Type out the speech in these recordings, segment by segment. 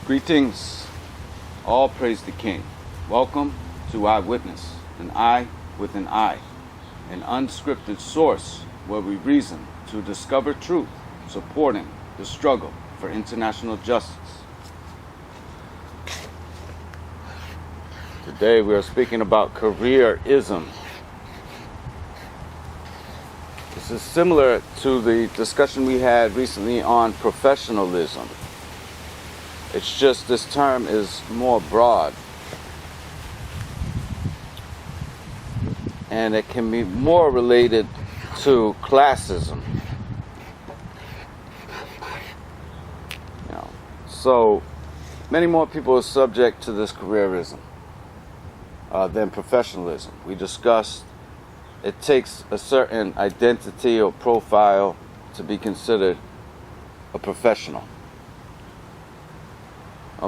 Greetings, all praise the King. Welcome to Eyewitness, an eye with an eye, an unscripted source where we reason to discover truth, supporting the struggle for international justice. Today we are speaking about careerism. This is similar to the discussion we had recently on professionalism. It's just this term is more broad, and it can be more related to classism. So many more people are subject to this careerism than professionalism. We discussed it takes a certain identity or profile to be considered a professional.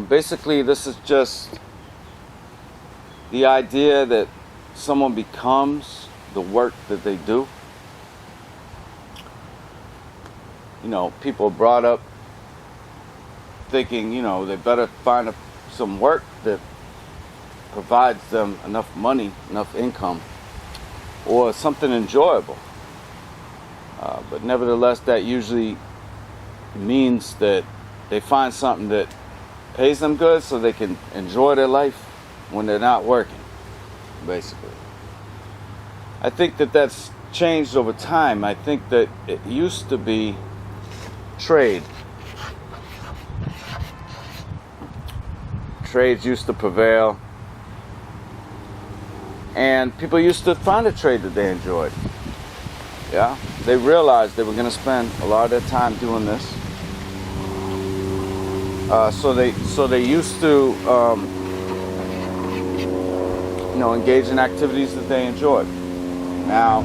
Basically, this is just the idea that someone becomes the work that they do. People are brought up thinking, they better find some work that provides them enough money, enough income, or something enjoyable. But nevertheless, that usually means that they find something that pays them good so they can enjoy their life when they're not working, basically. I think that that's changed over time. I think that it used to be trade. Trades used to prevail, and people used to find a trade that they enjoyed. Yeah, they realized they were going to spend a lot of their time doing this. So they used to engage in activities that they enjoyed. Now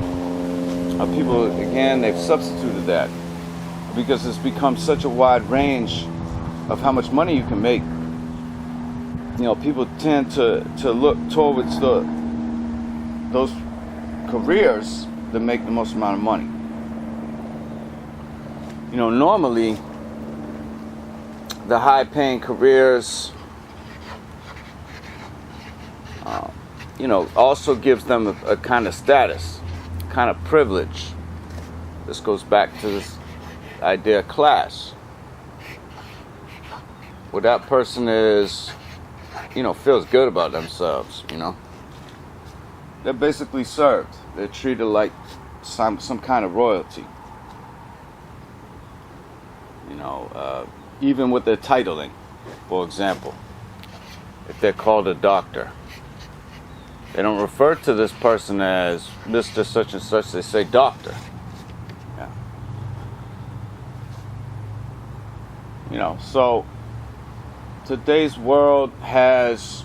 people, again, they've substituted that because it's become such a wide range of how much money you can make. People tend to look towards those careers that make the most amount of money. Normally the high-paying careers, also gives them a kind of status, kind of privilege. This goes back to this idea of class. Where that person is, feels good about themselves, They're basically served. They're treated like some kind of royalty. Even with their titling, for example, if they're called a doctor, they don't refer to this person as Mr. Such and Such, they say doctor. Yeah. So today's world has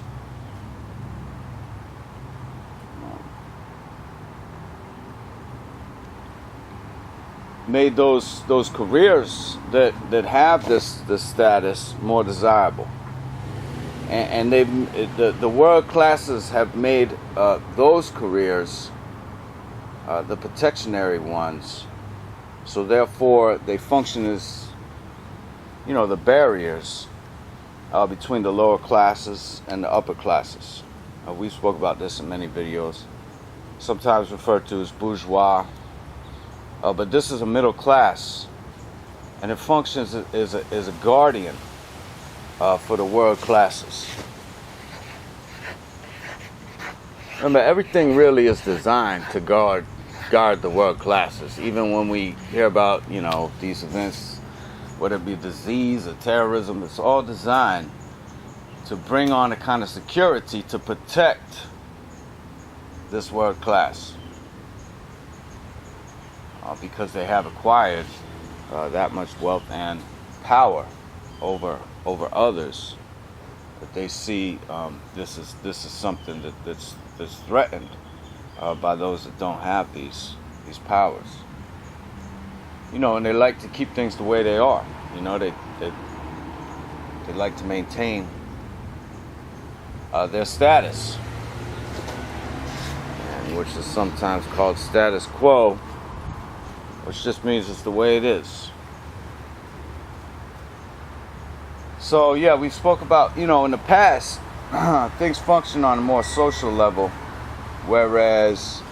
made those careers that have this status more desirable, and the world classes have made those careers the protectionary ones. So therefore, they function as the barriers between the lower classes and the upper classes. We spoke about this in many videos. Sometimes referred to as bourgeois. But this is a middle class, and it functions as a guardian for the world classes. Remember, everything really is designed to guard the world classes. Even when we hear about these events, whether it be disease or terrorism, it's all designed to bring on a kind of security to protect this world class. Because they have acquired that much wealth and power over others, that they see this is something that's threatened by those that don't have these powers. And they like to keep things the way they are. They like to maintain their status, which is sometimes called status quo, which just means it's the way it is. So yeah, we spoke about, in the past, things function on a more social level, whereas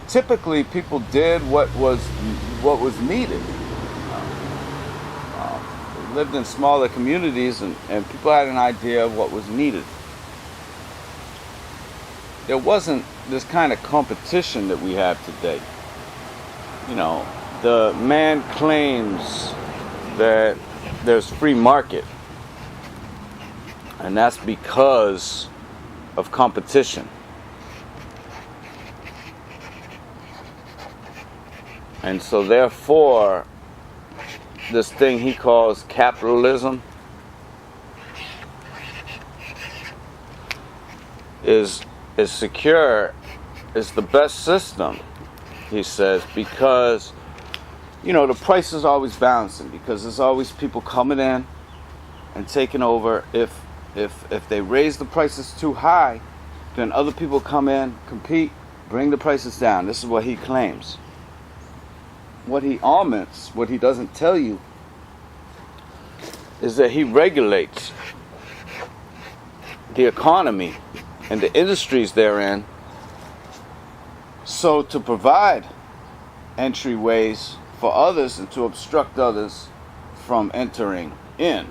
typically people did what was needed. They lived in smaller communities, and people had an idea of what was needed. There wasn't this kind of competition that we have today. The man claims that there's free market, and that's because of competition. And so therefore, this thing he calls capitalism is secure, is the best system, he says, because the price is always balancing, because there's always people coming in and taking over. If they raise the prices too high, then other people come in, compete, bring the prices down. This is what he claims. What he omits, what he doesn't tell you, is that he regulates the economy and the industries therein, so to provide entryways for others and to obstruct others from entering in.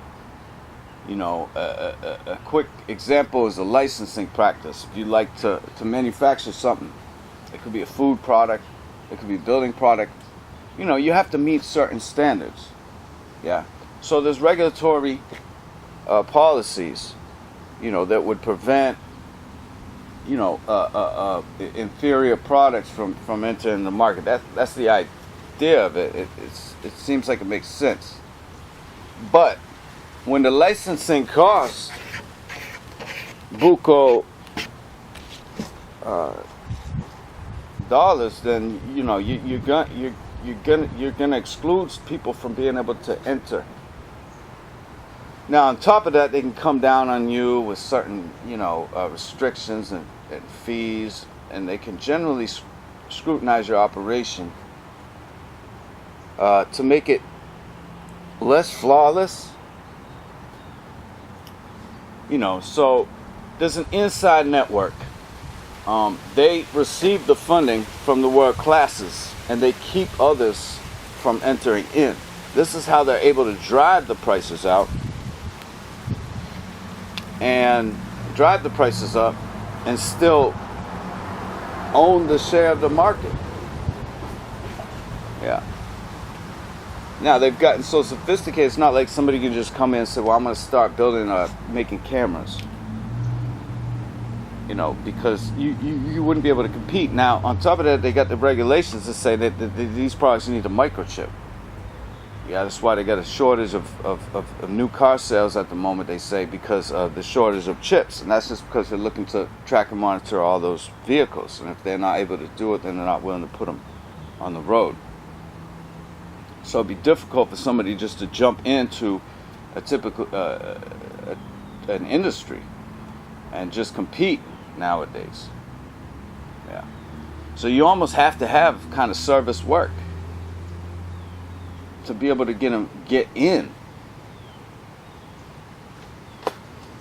A quick example is a licensing practice. If you like to manufacture something, it could be a food product, it could be a building product, you have to meet certain standards. Yeah. So there's regulatory policies, that would prevent, inferior products from entering the market. That's the idea of it. It seems like it makes sense. But when the licensing costs buco dollars, then you're gonna exclude people from being able to enter. Now, on top of that, they can come down on you with certain, restrictions and fees, and they can generally scrutinize your operation to make it less flawless. So there's an inside network. They receive the funding from the world classes, and they keep others from entering in. This is how they're able to drive the prices out and drive the prices up and still own the share of the market. Yeah. Now they've gotten so sophisticated, it's not like somebody can just come in and say, well, I'm going to start making cameras. Because you wouldn't be able to compete. Now, on top of that, they got the regulations that say that these products need a microchip. Yeah, that's why they got a shortage of new car sales at the moment, they say, because of the shortage of chips. And that's just because they're looking to track and monitor all those vehicles. And if they're not able to do it, then they're not willing to put them on the road. So it'd be difficult for somebody just to jump into a typical an industry and just compete nowadays. Yeah. So you almost have to have kind of service work to be able to get in.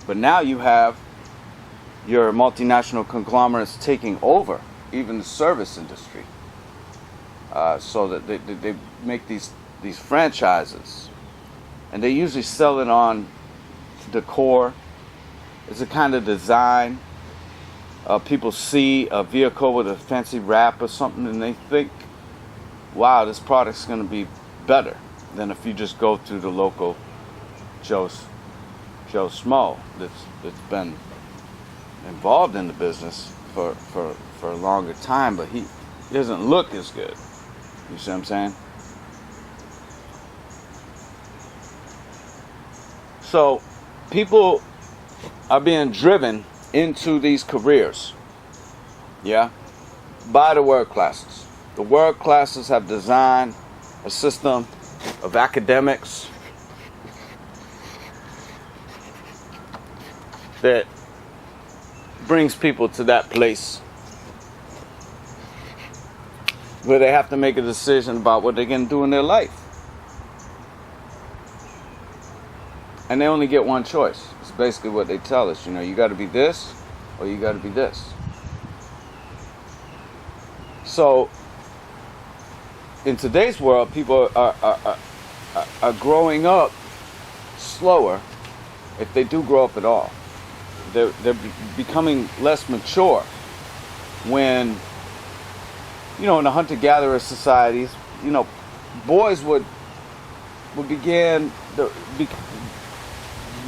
But now you have your multinational conglomerates taking over even the service industry, so that they make these franchises, and they usually sell it on decor. It's a kind of design. People see a vehicle with a fancy wrap or something, and they think, wow, this product's going to be better than if you just go through the local Joe Schmo that's been involved in the business for a longer time, but he doesn't look as good. You see what I'm saying? So people are being driven into these careers, yeah, by the world classes. The world classes have designed a system of academics that brings people to that place where they have to make a decision about what they're going to do in their life. And they only get one choice. It's basically what they tell us. You got to be this or you got to be this. So, in today's world, people are growing up slower, if they do grow up at all. They're becoming less mature when, in the hunter-gatherer societies, boys would begin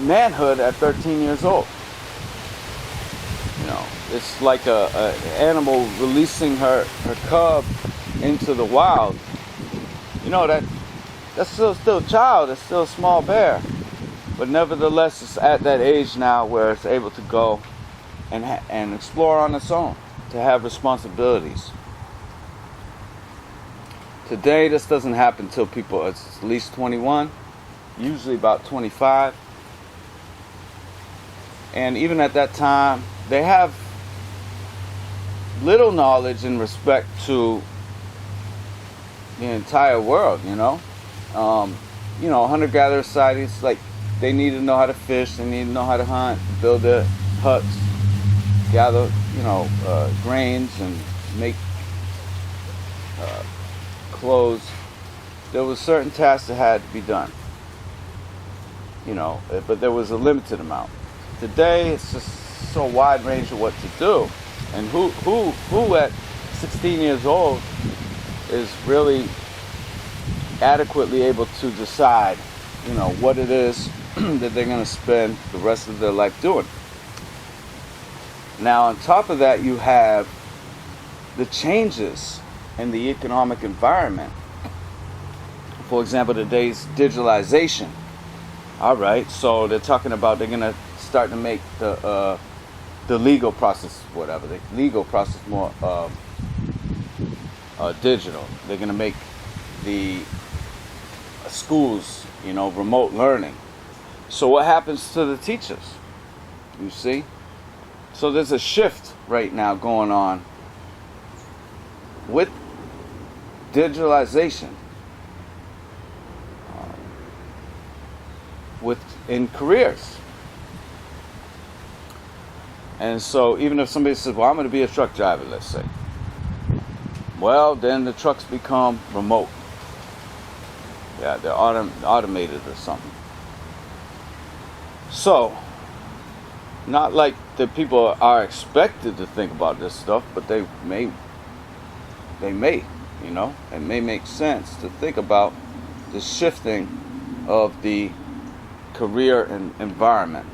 manhood at 13 years old. It's like a animal releasing her cub into the wild. That's still a child. It's still a small bear, but nevertheless, it's at that age now where it's able to go and explore on its own, to have responsibilities. Today, this doesn't happen until people are at least 21, usually about 25. And even at that time, they have little knowledge in respect to the entire world, hunter-gatherer societies, like, they need to know how to fish, they need to know how to hunt, build their huts, gather, grains and make clothes. There was certain tasks that had to be done, but there was a limited amount. Today, it's just so wide range of what to do, and who at 16 years old is really adequately able to decide, what it is that they're going to spend the rest of their life doing. Now, on top of that, you have the changes in the economic environment. For example, today's digitalization. All right, so they're talking about they're going to start to make the legal process, the legal process more digital. They're going to make the schools, remote learning. So what happens to the teachers? You see? So there's a shift right now going on with digitalization in careers. And so even if somebody says, well, I'm going to be a truck driver, let's say. Well, then the trucks become remote. Yeah, they're automated or something. So, not like the people are expected to think about this stuff, but they may, it may make sense to think about the shifting of the career and environment.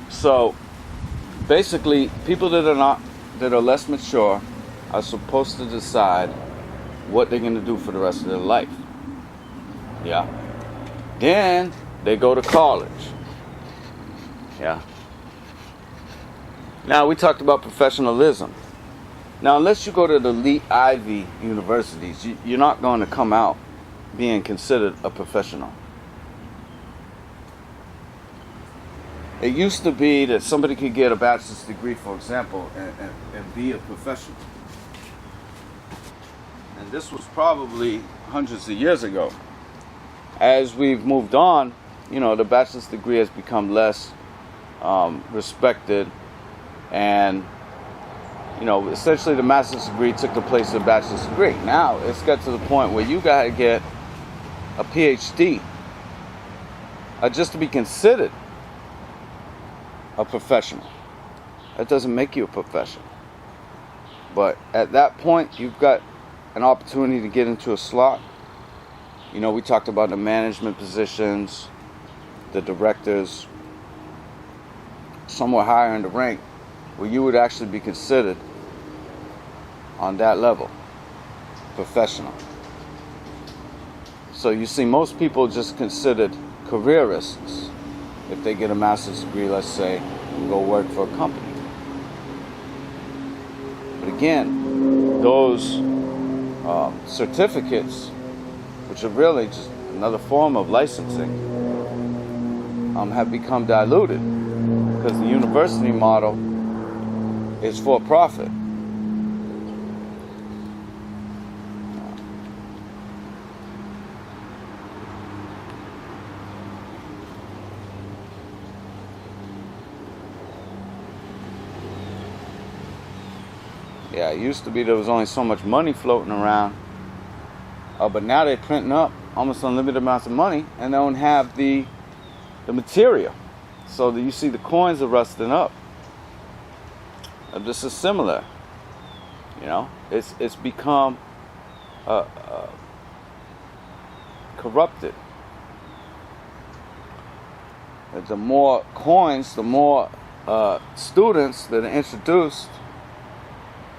So, basically, people that are less mature are supposed to decide what they're going to do for the rest of their life. Yeah. Then they go to college. Yeah. Now, we talked about professionalism. Now, unless you go to the elite Ivy universities, you're not going to come out being considered a professional. It used to be that somebody could get a bachelor's degree, for example, and be a professional. And this was probably hundreds of years ago. As we've moved on, the bachelor's degree has become less respected, and essentially the master's degree took the place of the bachelor's degree. Now it's got to the point where you got to get a PhD just to be considered a professional. That doesn't make you a professional. But at that point, you've got an opportunity to get into a slot. We talked about the management positions, the directors, somewhere higher in the rank, where you would actually be considered on that level, professional. So you see, most people just considered careerists if they get a master's degree, let's say, and go work for a company. But again, those certificates, which are really just another form of licensing, have become diluted because the university model is for profit. Yeah, it used to be there was only so much money floating around. But now they're printing up almost unlimited amounts of money and they don't have the material. So that you see the coins are rusting up. This is similar. You know, it's become corrupted. The more coins, the more students that are introduced,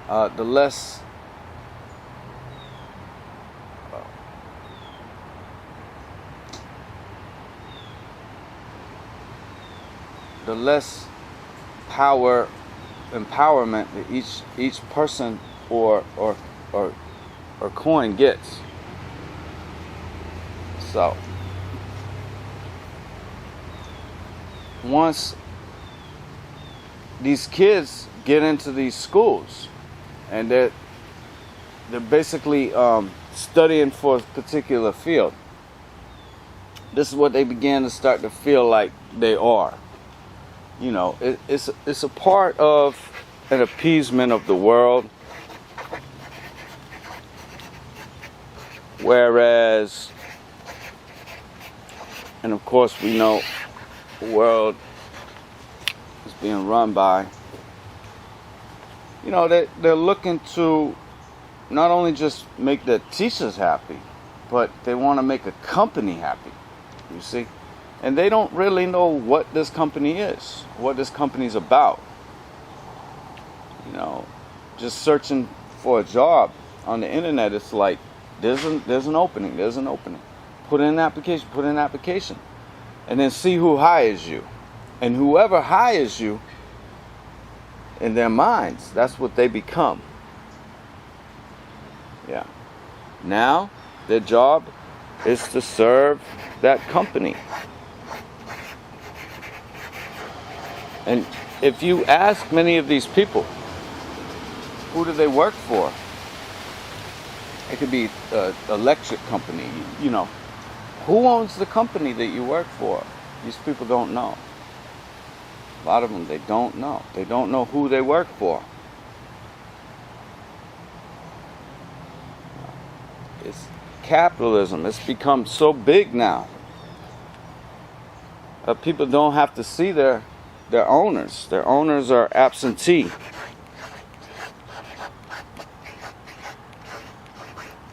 the less empowerment that each person or coin gets. So once these kids get into these schools and they're basically studying for a particular field, this is what they begin to start to feel like they are. You know, it's a part of an appeasement of the world, whereas, and of course we know the world is being run by, you know, they're looking to not only just make their teachers happy, but they want to make a company happy, you see. And they don't really know what this company is, what this company's about. You know, just searching for a job on the internet, it's like, there's an opening. Put in an application. And then see who hires you. And whoever hires you, in their minds, that's what they become. Yeah. Now, their job is to serve that company. And if you ask many of these people, who do they work for? It could be an electric company, you know. Who owns the company that you work for? These people don't know. A lot of them, they don't know. They don't know who they work for. It's capitalism. It's become so big now. People don't have to see their owners. Their owners are absentee.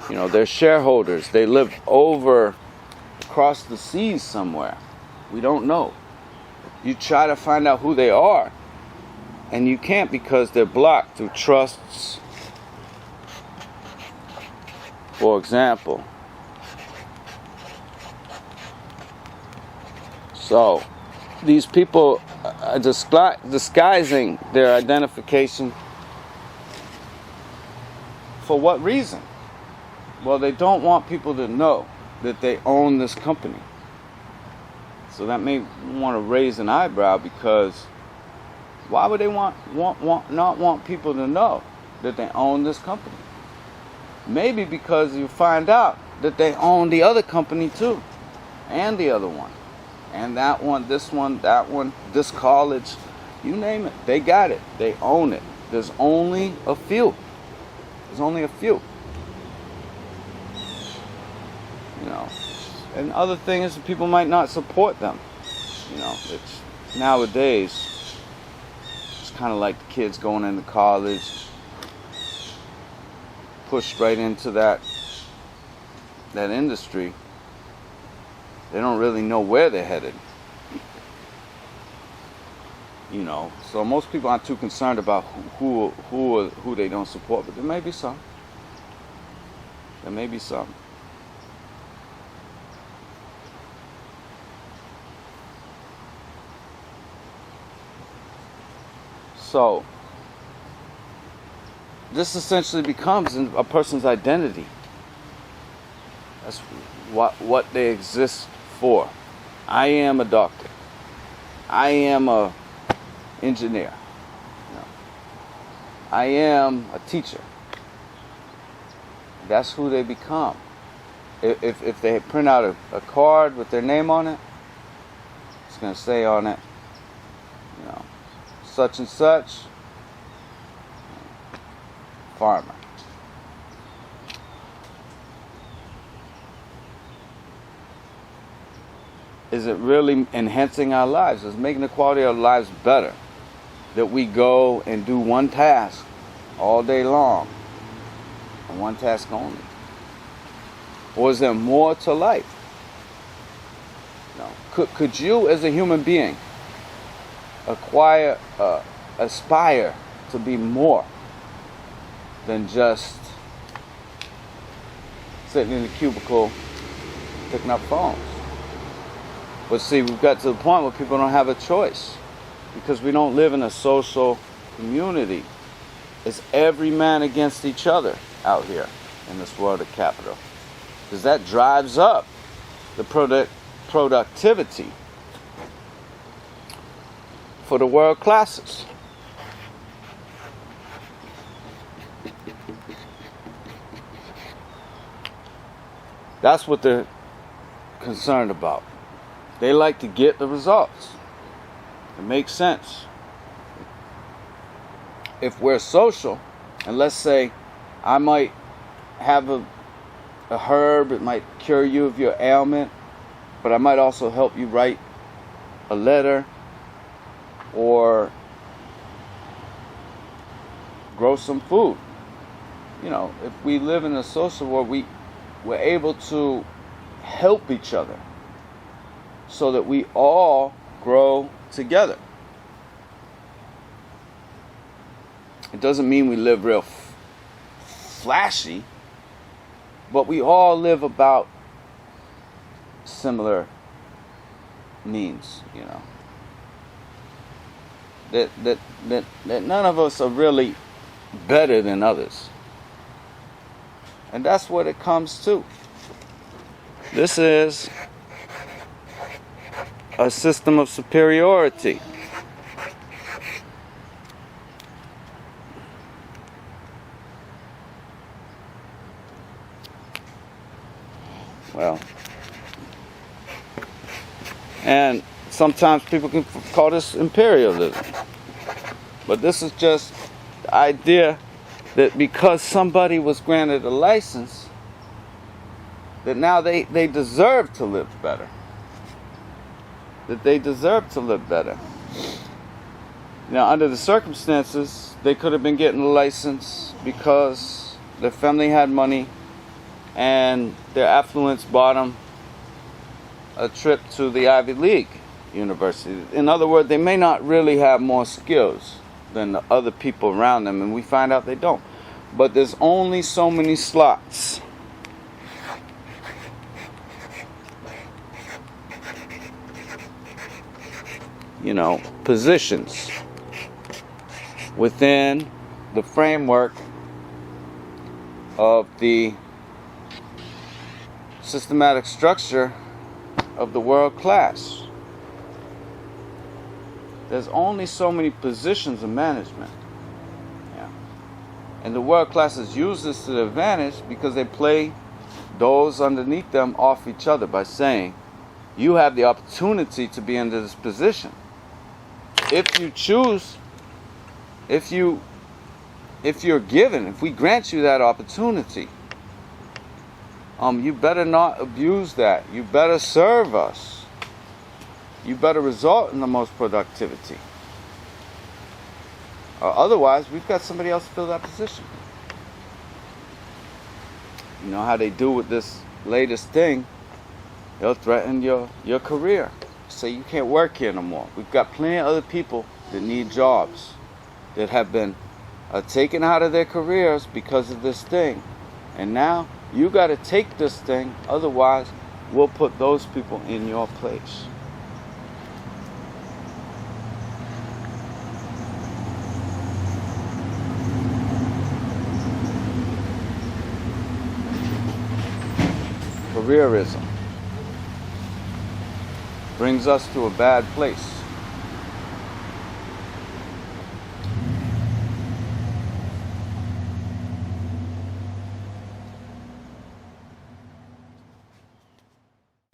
You know, they're shareholders. They live over across the seas somewhere. We don't know. You try to find out who they are, and you can't because they're blocked through trusts. For example. So, these people are disguising their identification. For what reason? Well, they don't want people to know that they own this company. So that may want to raise an eyebrow, because why would they not want people to know that they own this company? Maybe because you find out that they own the other company too, and the other one, and that one, that one, this college, you name it, they got it, they own it. There's only a few. You know, and other things, people might not support them. You know, it's nowadays, it's kind of like the kids going into college, pushed right into that industry. They don't really know where they're headed. You know, so most people aren't too concerned about who they don't support, but there may be some. So, this essentially becomes a person's identity. That's what they exist for. I am a doctor. I am a engineer. You know, I am a teacher. That's who they become. If they print out a card with their name on it, it's going to say on it, you know, such and such, farmer. Is it really enhancing our lives? Is it making the quality of our lives better? That we go and do one task all day long, and one task only? Or is there more to life? No. Could you, as a human being, aspire to be more than just sitting in the cubicle picking up phones? But see, we've got to the point where people don't have a choice, because we don't live in a social community. It's every man against each other out here in this world of capital. Because that drives up the productivity for the world classes. That's what they're concerned about. They like to get the results. It makes sense. If we're social, and let's say I might have a herb, it might cure you of your ailment, but I might also help you write a letter or grow some food. You know, if we live in a social world, we're able to help each other so that we all grow together. It doesn't mean we live real flashy, but we all live about similar means, you know. That none of us are really better than others. And that's what it comes to. This is a system of superiority. Well, and sometimes people can call this imperialism. But this is just the idea that because somebody was granted a license, that now they deserve to live better. That they deserve to live better. Now, under the circumstances, they could have been getting a license because their family had money and their affluence bought them a trip to the Ivy League university. In other words, they may not really have more skills than the other people around them, and we find out they don't. But there's only so many slots. You know, positions within the framework of the systematic structure of the world class. There's only so many positions of management. Yeah. And the world classes use this to their advantage because they play those underneath them off each other by saying, you have the opportunity to be in this position. If you choose, if you're given, if we grant you that opportunity, you better not abuse that. You better serve us. You better result in the most productivity. Or otherwise, we've got somebody else to fill that position. You know how they do with this latest thing? They'll threaten your career. Say you can't work here no more. We've got plenty of other people that need jobs that have been taken out of their careers because of this thing. And now you got to take this thing, otherwise we'll put those people in your place. Careerism brings us to a bad place.